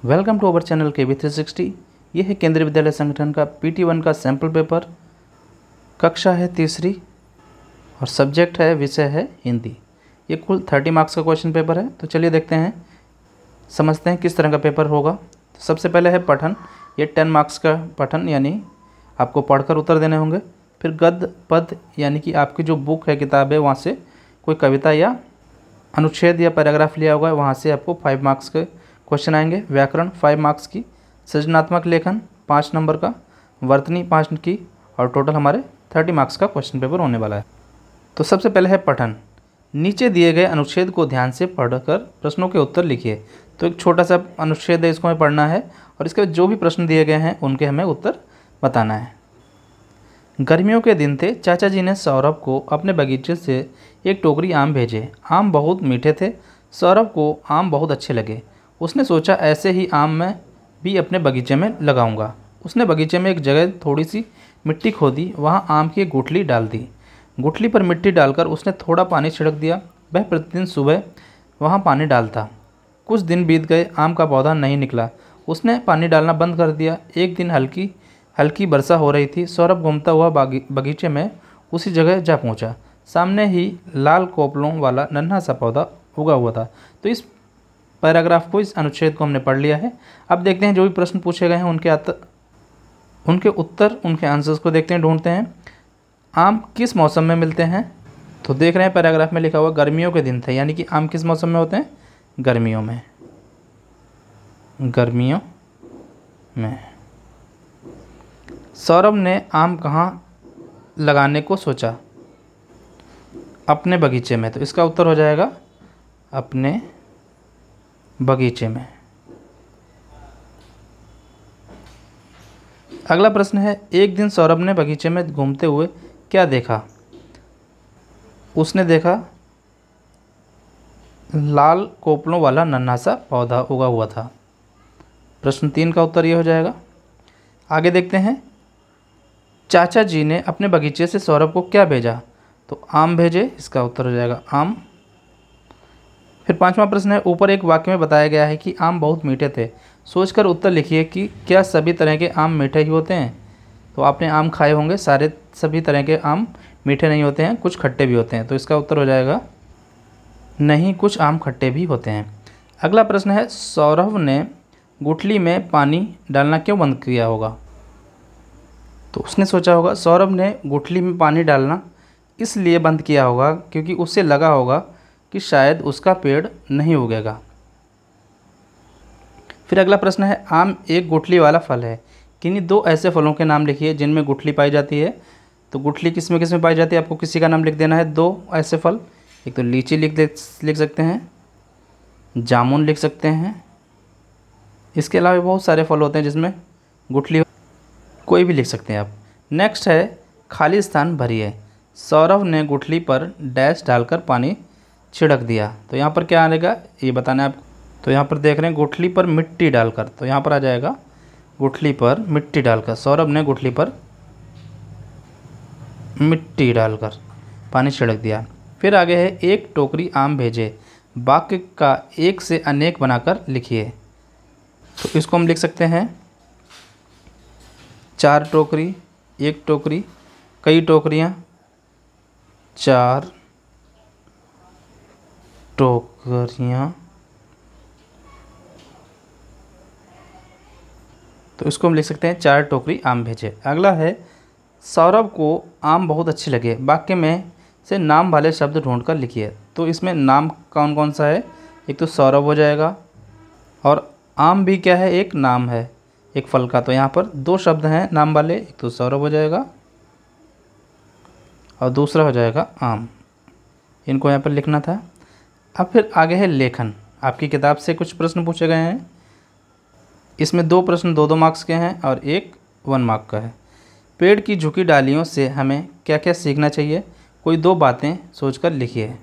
Welcome to our channel KB360। ये है केंद्रीय विद्यालय संगठन का PT1 का सैम्पल पेपर। कक्षा है तीसरी और सब्जेक्ट है, विषय है हिंदी। ये कुल 30 मार्क्स का क्वेश्चन पेपर है। तो चलिए देखते हैं, समझते हैं किस तरह का पेपर होगा। तो सबसे पहले है पठन। ये 10 मार्क्स का पठन, यानी आपको पढ़कर उत्तर देने होंगे। फिर गद्य पद, यानी कि आपकी जो बुक है, किताब है, वहाँ से कोई कविता या अनुच्छेद या पैराग्राफ लिया होगा, वहाँ से आपको 5 मार्क्स के क्वेश्चन आएंगे। व्याकरण 5 मार्क्स की, सृजनात्मक लेखन 5 नंबर का, वर्तनी 5 की, और टोटल हमारे 30 मार्क्स का क्वेश्चन पेपर होने वाला है। तो सबसे पहले है पठन। नीचे दिए गए अनुच्छेद को ध्यान से पढ़कर प्रश्नों के उत्तर लिखिए। तो एक छोटा सा अनुच्छेद है, इसको हमें पढ़ना है और इसके जो भी प्रश्न दिए गए हैं उनके हमें उत्तर बताना है। गर्मियों के दिन थे। चाचा जी ने सौरभ को अपने बगीचे से एक टोकरी आम भेजे। आम बहुत मीठे थे। सौरभ को आम बहुत अच्छे लगे। उसने सोचा ऐसे ही आम मैं भी अपने बगीचे में लगाऊंगा। उसने बगीचे में एक जगह थोड़ी सी मिट्टी खोदी, वहाँ आम की एक गुठली डाल दी। गुठली पर मिट्टी डालकर उसने थोड़ा पानी छिड़क दिया। वह प्रतिदिन सुबह वहाँ पानी डालता। कुछ दिन बीत गए, आम का पौधा नहीं निकला। उसने पानी डालना बंद कर दिया। एक दिन हल्की हल्की वर्षा हो रही थी। सौरभ घूमता हुआ बगीचे में उसी जगह जा पहुंचा। सामने ही लाल कोपलों वाला नन्हा सा पौधा उगा हुआ था। तो इस पैराग्राफ को, इस अनुच्छेद को हमने पढ़ लिया है। अब देखते हैं जो भी प्रश्न पूछे गए हैं उनके उत्तर, उनके आंसर्स को देखते हैं, ढूंढते हैं। आम किस मौसम में मिलते हैं? तो देख रहे हैं पैराग्राफ में लिखा हुआ गर्मियों के दिन थे, यानी कि आम किस मौसम में होते हैं? गर्मियों में। गर्मियों में। सौरभ ने आम कहाँ लगाने को सोचा? अपने बगीचे में। तो इसका उत्तर हो जाएगा अपने बगीचे में। अगला प्रश्न है, एक दिन सौरभ ने बगीचे में घूमते हुए क्या देखा? उसने देखा लाल कोपलों वाला नन्हा सा पौधा उगा हुआ था। प्रश्न 3 का उत्तर ये हो जाएगा। आगे देखते हैं, चाचा जी ने अपने बगीचे से सौरभ को क्या भेजा? तो आम भेजे। इसका उत्तर हो जाएगा आम। फिर 5वां प्रश्न है, ऊपर एक वाक्य में बताया गया है कि आम बहुत मीठे थे। सोचकर उत्तर लिखिए कि क्या सभी तरह के आम मीठे ही होते हैं? तो आपने आम खाए होंगे, सभी तरह के आम मीठे नहीं होते हैं, कुछ खट्टे भी होते हैं। तो इसका उत्तर हो जाएगा नहीं, कुछ आम खट्टे भी होते हैं। अगला प्रश्न है, सौरभ ने गुठली में पानी डालना क्यों बंद किया होगा? तो उसने सोचा होगा, सौरभ ने गुठली में पानी डालना इसलिए बंद किया होगा क्योंकि उसे लगा होगा कि शायद उसका पेड़ नहीं उगेगा। फिर अगला प्रश्न है, आम एक गुठली वाला फल है। किन्हीं 2 ऐसे फलों के नाम लिखिए जिनमें गुठली पाई जाती है। तो गुठली किस में पाई जाती है? आपको किसी का नाम लिख देना है। 2 ऐसे फल, एक तो लीची लिख सकते हैं, जामुन लिख सकते हैं। इसके अलावा बहुत सारे फल होते हैं जिसमें गुठली, कोई भी लिख सकते हैं आप। नेक्स्ट है, खाली स्थान भरिए। सौरभ ने गुठली पर डैश डालकर पानी छिड़क दिया। तो यहाँ पर क्या आएगा ये बताना है आपको। तो यहाँ पर देख रहे हैं गुठली पर मिट्टी डालकर, तो यहाँ पर आ जाएगा गुठली पर मिट्टी डालकर। सौरभ ने गुठली पर मिट्टी डालकर पानी छिड़क दिया। फिर आगे है, एक टोकरी आम भेजे। वाक्य का एक से अनेक बनाकर लिखिए। तो इसको हम लिख सकते हैं 4 टोकरी, 1 टोकरी, कई टोकरियाँ, 4 टोकरियाँ। तो इसको हम लिख सकते हैं 4 टोकरी आम भेजे। अगला है, सौरभ को आम बहुत अच्छे लगे। वाक्य में से नाम वाले शब्द ढूंढकर लिखिए। तो इसमें नाम कौन कौन सा है? एक तो सौरभ हो जाएगा, और आम भी क्या है? एक नाम है, एक फल का। तो यहाँ पर 2 शब्द हैं नाम वाले, एक तो सौरभ हो जाएगा और दूसरा हो जाएगा आम। इनको यहाँ पर लिखना था। अब फिर आगे है लेखन। आपकी किताब से कुछ प्रश्न पूछे गए हैं। इसमें 2 प्रश्न 2-2 मार्क्स के हैं और एक 1 मार्क का है। पेड़ की झुकी डालियों से हमें क्या क्या सीखना चाहिए? कोई 2 बातें सोचकर लिखिए।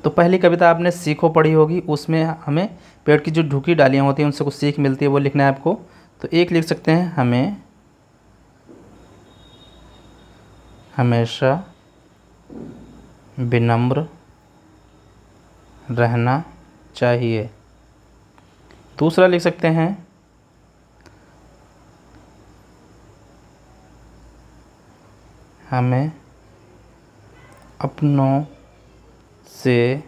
तो पहली कविता आपने सीखो पढ़ी होगी, उसमें हमें पेड़ की जो झुकी डालियाँ होती हैं उनसे कुछ सीख मिलती है, वो लिखना है आपको। तो एक लिख सकते हैं, हमें हमेशा विनम्र रहना चाहिए। दूसरा लिख सकते हैं हमें अपनों से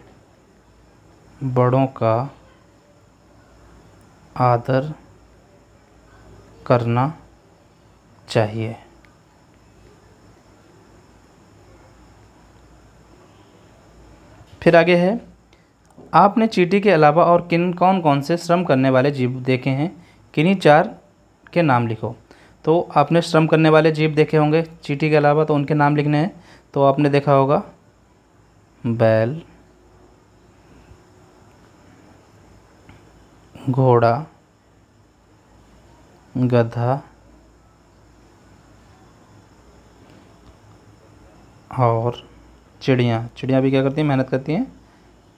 बड़ों का आदर करना चाहिए। फिर आगे है, आपने चींटी के अलावा और कौन कौन से श्रम करने वाले जीव देखे हैं, किन्हीं 4 के नाम लिखो। तो आपने श्रम करने वाले जीव देखे होंगे चींटी के अलावा, तो उनके नाम लिखने हैं। तो आपने देखा होगा बैल, घोड़ा, गधा और चिड़िया। चिड़िया भी क्या करती हैं, मेहनत करती हैं,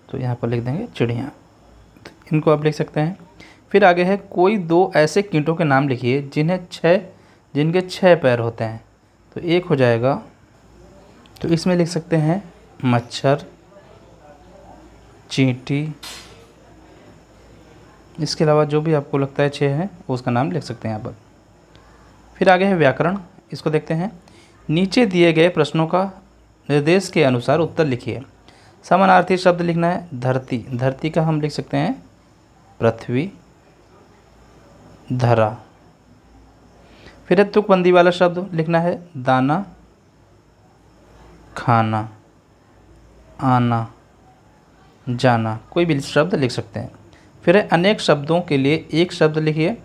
तो यहाँ पर लिख देंगे चिड़िया। तो इनको आप लिख सकते हैं। फिर आगे है, कोई 2 ऐसे कीटों के नाम लिखिए जिनके 6 पैर होते हैं। तो एक हो जाएगा, तो इसमें लिख सकते हैं मच्छर, चींटी, इसके अलावा जो भी आपको लगता है 6 है उसका नाम लिख सकते हैं यहाँ पर। फिर आगे है व्याकरण, इसको देखते हैं। नीचे दिए गए प्रश्नों का निर्देश के अनुसार उत्तर लिखिए। समानार्थी शब्द लिखना है। धरती, धरती का हम लिख सकते हैं पृथ्वी, धरा। फिर है तुकबंदी वाला शब्द लिखना है। दाना, खाना, आना, जाना, कोई भी शब्द लिख सकते हैं। फिर है अनेक शब्दों के लिए एक शब्द लिखिए।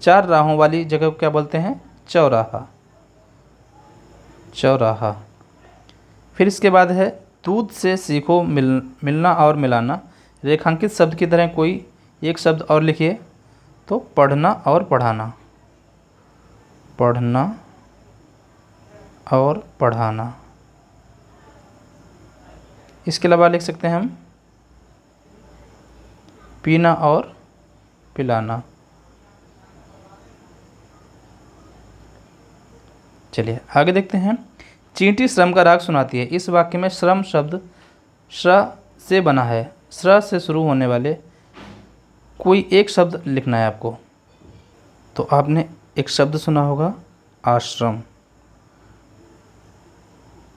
4 राहों वाली जगह को क्या बोलते हैं, चौराहा, चौराहा। फिर इसके बाद है, दूध से सीखो मिलना और मिलाना। रेखांकित शब्द की तरह कोई एक शब्द और लिखिए। तो पढ़ना और पढ़ाना, पढ़ना और पढ़ाना। इसके अलावा लिख सकते हैं हम पीना और पिलाना। चलिए आगे देखते हैं। चींटी श्रम का राग सुनाती है। इस वाक्य में श्रम शब्द श्र से बना है। श्र से शुरू होने वाले कोई एक शब्द लिखना है आपको। तो आपने एक शब्द सुना होगा आश्रम,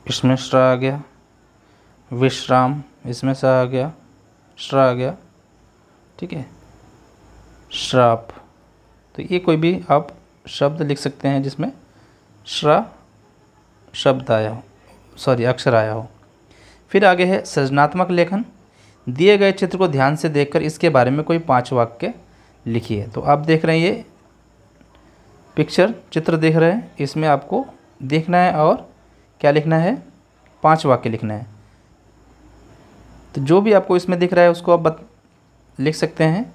इसमें श्र आ गया। विश्राम, इसमें स आ गया, श्र आ गया, ठीक है। श्राप, तो ये कोई भी आप शब्द लिख सकते हैं जिसमें श्र शब्द आया हो, सॉरी अक्षर आया हो। फिर आगे है सृजनात्मक लेखन। दिए गए चित्र को ध्यान से देखकर इसके बारे में कोई 5 वाक्य लिखिए। तो आप देख रहे हैं ये पिक्चर, चित्र देख रहे हैं, इसमें आपको देखना है और क्या लिखना है, 5 वाक्य लिखना है। तो जो भी आपको इसमें दिख रहा है उसको आप लिख सकते हैं।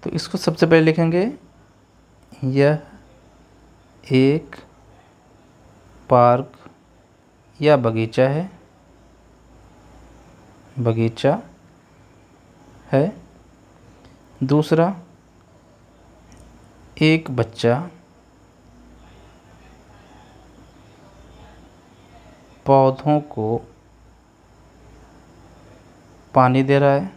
तो इसको सबसे पहले लिखेंगे, यह एक पार्क या बगीचा है, बगीचा है। दूसरा, एक बच्चा पौधों को पानी दे रहा है।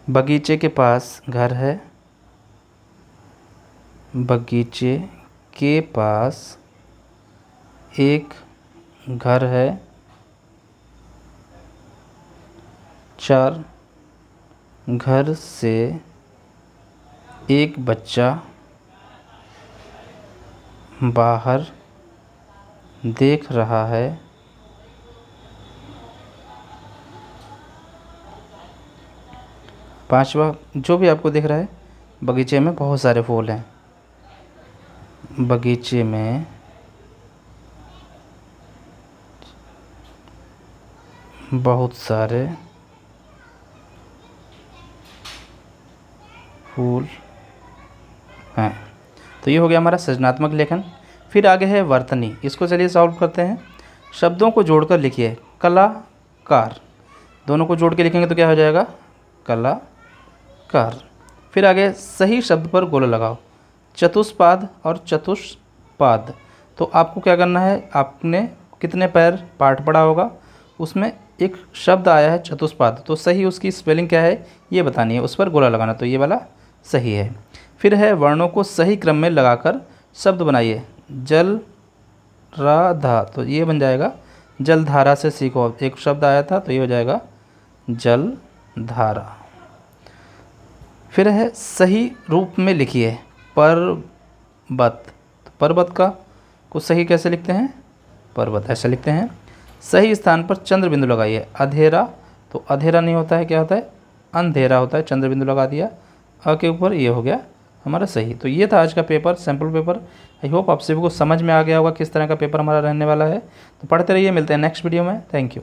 बगीचे के पास घर है, बगीचे के पास एक घर है। 4, घर से एक बच्चा बाहर देख रहा है। 5वां, जो भी आपको दिख रहा है, बगीचे में बहुत सारे फूल हैं, बगीचे में बहुत सारे फूल हैं। तो ये हो गया हमारा सृजनात्मक लेखन। फिर आगे है वर्तनी, इसको चलिए सॉल्व करते हैं। शब्दों को जोड़कर लिखिए। कलाकार, दोनों को जोड़ के लिखेंगे तो क्या हो जाएगा, कलाकार। फिर आगे सही शब्द पर गोला लगाओ। चतुष्पाद और चतुष्पाद, तो आपको क्या करना है, आपने कितने पैर पाठ पढ़ा होगा, उसमें एक शब्द आया है चतुष्पाद, तो सही उसकी स्पेलिंग क्या है ये बतानी है, उस पर गोला लगाना, तो ये वाला सही है। फिर है वर्णों को सही क्रम में लगाकर शब्द बनाइए। जल राधा, तो ये बन जाएगा जलधारा से सीखो। एक शब्द आया था तो ये हो जाएगा जलधारा। फिर है सही रूप में लिखिए पर्वत, तो पर्वत का को सही कैसे लिखते हैं, पर्वत ऐसे लिखते हैं। सही स्थान पर चंद्र बिंदु लगाइए। अधेरा, तो अधेरा नहीं होता है, क्या होता है अंधेरा होता है, चंद्र बिंदु लगा दिया अ के ऊपर, ये हो गया हमारा सही। तो ये था आज का paper, sample paper. I hope आप सभी को समझ में आ गया होगा किस तरह का पेपर हमारा रहने वाला है। तो पढ़ते रहिए, मिलते हैं नेक्स्ट वीडियो में। Thank you.